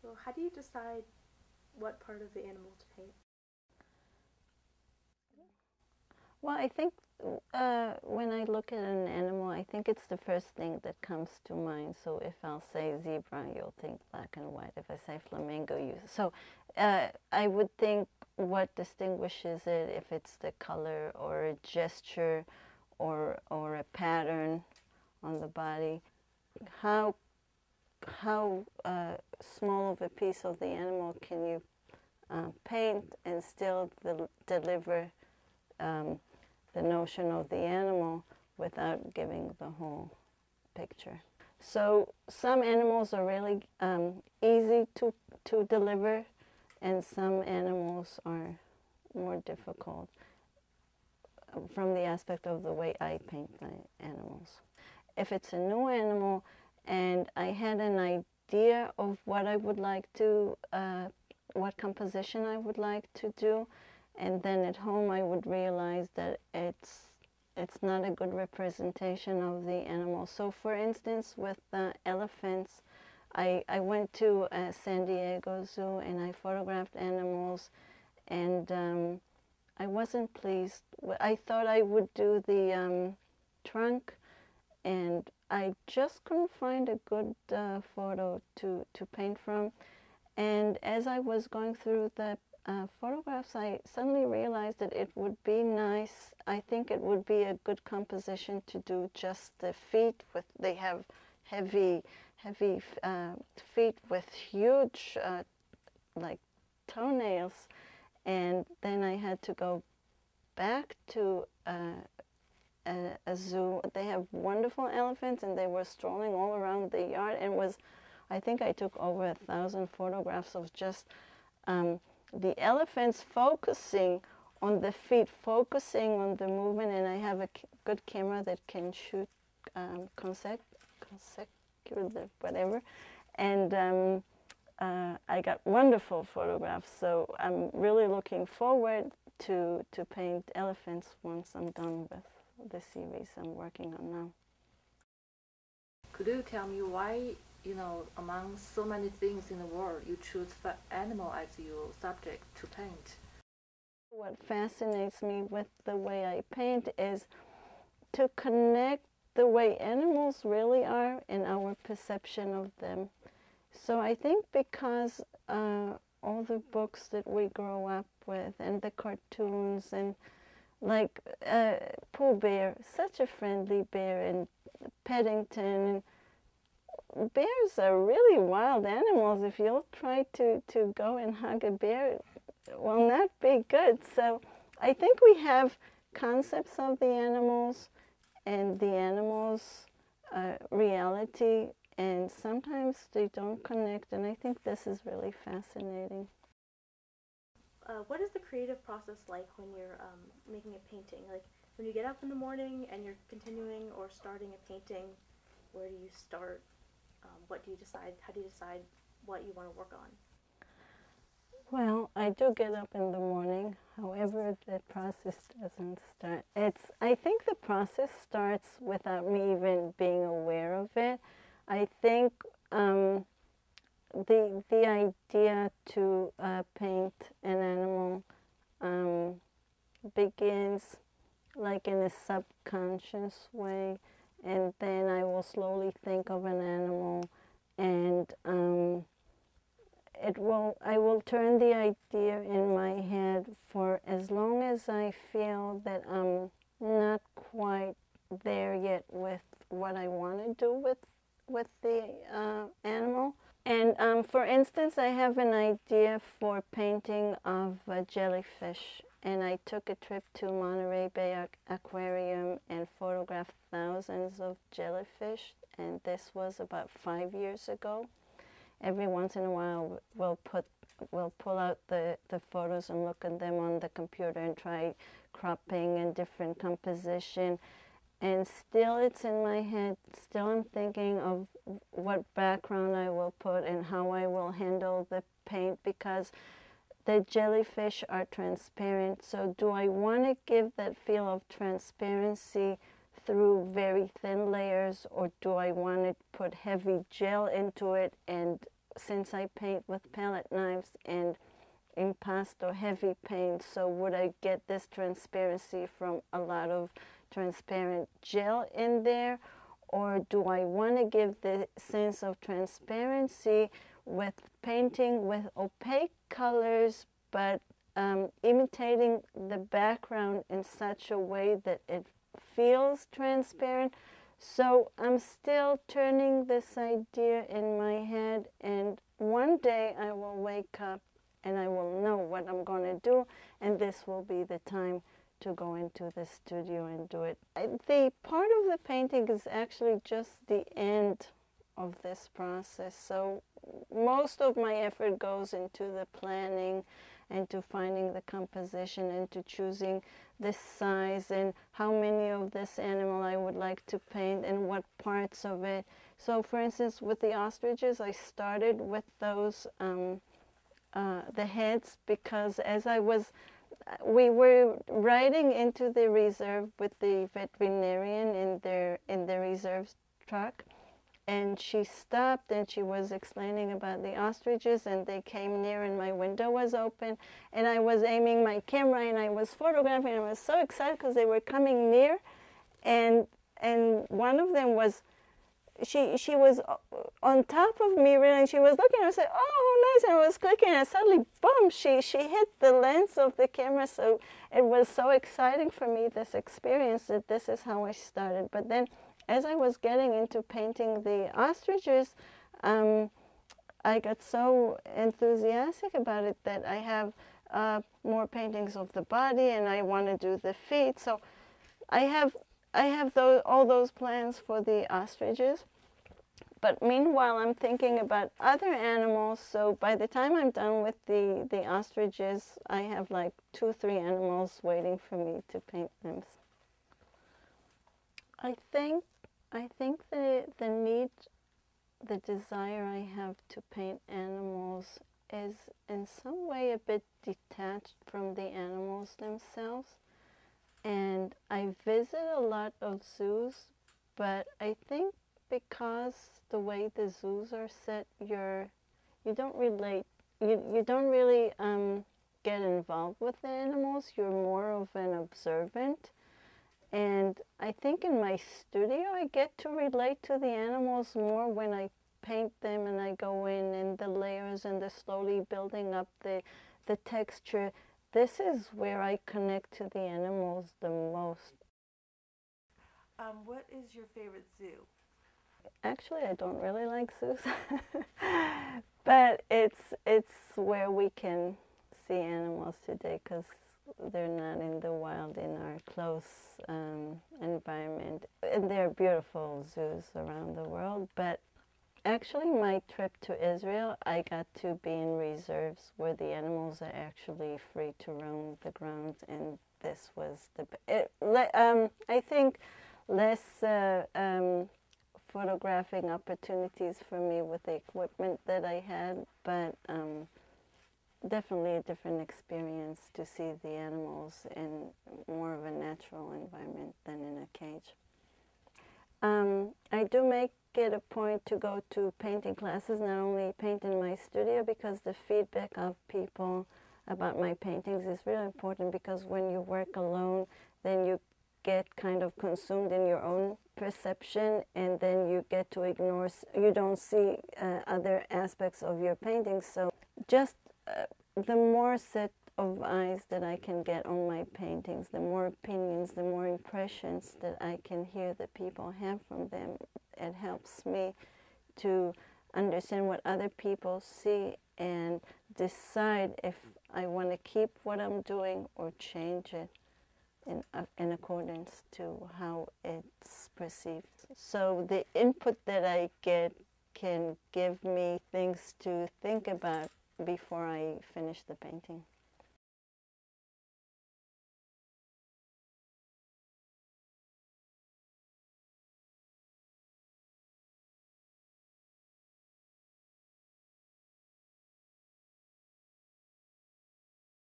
So how do you decide what part of the animal to paint? Well, I think when I look at an animal, I think it's the first thing that comes to mind. So if I'll say zebra, you'll think black and white. If I say flamingo, I would think what distinguishes it, if it's the color or a gesture or a pattern on the body. How small of a piece of the animal can you paint and still deliver the notion of the animal without giving the whole picture. So some animals are really easy to deliver, and some animals are more difficult from the aspect of the way I paint my animals. If it's a new animal and I had an idea of what I would like to, what composition I would like to do, and then at home I would realize that it's not a good representation of the animal. So for instance, with elephants, I went to San Diego Zoo and I photographed animals, and I wasn't pleased. I thought I would do the trunk, and I just couldn't find a good photo to paint from. And as I was going through the photographs, I suddenly realized that it would be nice. I think it would be a good composition to do just the feet. They have heavy feet with huge like toenails, and then I had to go back to a zoo. They have wonderful elephants, and they were strolling all around the yard, and I think I took over 1,000 photographs of just the elephants focusing on the feet, focusing on the movement, and I have a good camera that can shoot consecutive, whatever, and I got wonderful photographs. So I'm really looking forward to paint elephants once I'm done with the series I'm working on now. Could you tell me why, among so many things in the world, you choose animal as your subject to paint? What fascinates me with the way I paint is to connect the way animals really are and our perception of them. So I think because all the books that we grow up with and the cartoons, and like Pooh Bear, such a friendly bear, and Paddington, and bears are really wild animals. If you'll try to go and hug a bear, it will not be good. So I think we have concepts of the animals and the animals' reality, and sometimes they don't connect, and I think this is really fascinating. What is the creative process like when you're making a painting? Like when you get up in the morning and you're continuing or starting a painting, where do you start? What do you decide? How do you decide what you want to work on? Well, I do get up in the morning. However, the process doesn't start. I think the process starts without me even being aware of it. I think the idea to paint an animal begins like in a subconscious way, and then I will slowly think of an animal, and I will turn the idea in my head for as long as I feel that I'm not quite there yet with what I want to do with the animal. And for instance, I have an idea for painting of a jellyfish, and I took a trip to Monterey Bay Aquarium and photographed thousands of jellyfish, and this was about 5 years ago. Every once in a while we'll pull out the photos and look at them on the computer and try cropping and different composition. And still it's in my head, still I'm thinking of what background I will put and how I will handle the paint, because the jellyfish are transparent. So do I want to give that feel of transparency through very thin layers, or do I want to put heavy gel into it and since I paint with palette knives and impasto heavy paint, so would I get this transparency from a lot of transparent gel in there, or do I want to give the sense of transparency with painting with opaque colors, but imitating the background in such a way that it feels transparent? So I'm still turning this idea in my head, and one day I will wake up and I will know what I'm going to do, and this will be the time to go into the studio and do it. The part of the painting is actually just the end of this process. So most of my effort goes into the planning and to finding the composition and to choosing the size and how many of this animal I would like to paint and what parts of it. So for instance, with the ostriches, I started with those the heads, because as we were riding into the reserve with the veterinarian in the reserve truck, and she stopped and she was explaining about the ostriches, and they came near and my window was open and I was aiming my camera and I was photographing, and I was so excited because they were coming near, and one of them was, she was on top of me really, and she was looking, and I said, oh nice, and I was clicking, and suddenly boom, she hit the lens of the camera. So it was so exciting for me, this experience, that this is how I started. But then as I was getting into painting the ostriches, I got so enthusiastic about it that I have more paintings of the body, and I want to do the feet. So I have all those plans for the ostriches. But meanwhile, I'm thinking about other animals. So by the time I'm done with the ostriches, I have like 2, 3 animals waiting for me to paint them. I think the need, the desire I have to paint animals is in some way a bit detached from the animals themselves. And I visit a lot of zoos, but I think because the way the zoos are set, you don't relate, you don't really get involved with the animals. You're more of an observant. And I think in my studio I get to relate to the animals more when I paint them and I go in and the layers and the slowly building up the texture. This is where I connect to the animals the most. What is your favorite zoo? Actually, I don't really like zoos, but it's where we can see animals today, because they're not in the wild in our close environment. And there are beautiful zoos around the world, but actually my trip to Israel, I got to be in reserves where the animals are actually free to roam the grounds, and this was I think less photographing opportunities for me with the equipment that I had, but definitely a different experience to see the animals in more of a natural environment than in a cage. I do make it a point to go to painting classes, not only paint in my studio, because the feedback of people about my paintings is really important, because when you work alone, then you get kind of consumed in your own perception, and then you get to ignore, you don't see other aspects of your paintings. So just the more set of eyes that I can get on my paintings, the more opinions, the more impressions that I can hear that people have from them, it helps me to understand what other people see and decide if I want to keep what I'm doing or change it in accordance to how it's perceived. So the input that I get can give me things to think about before I finish the painting.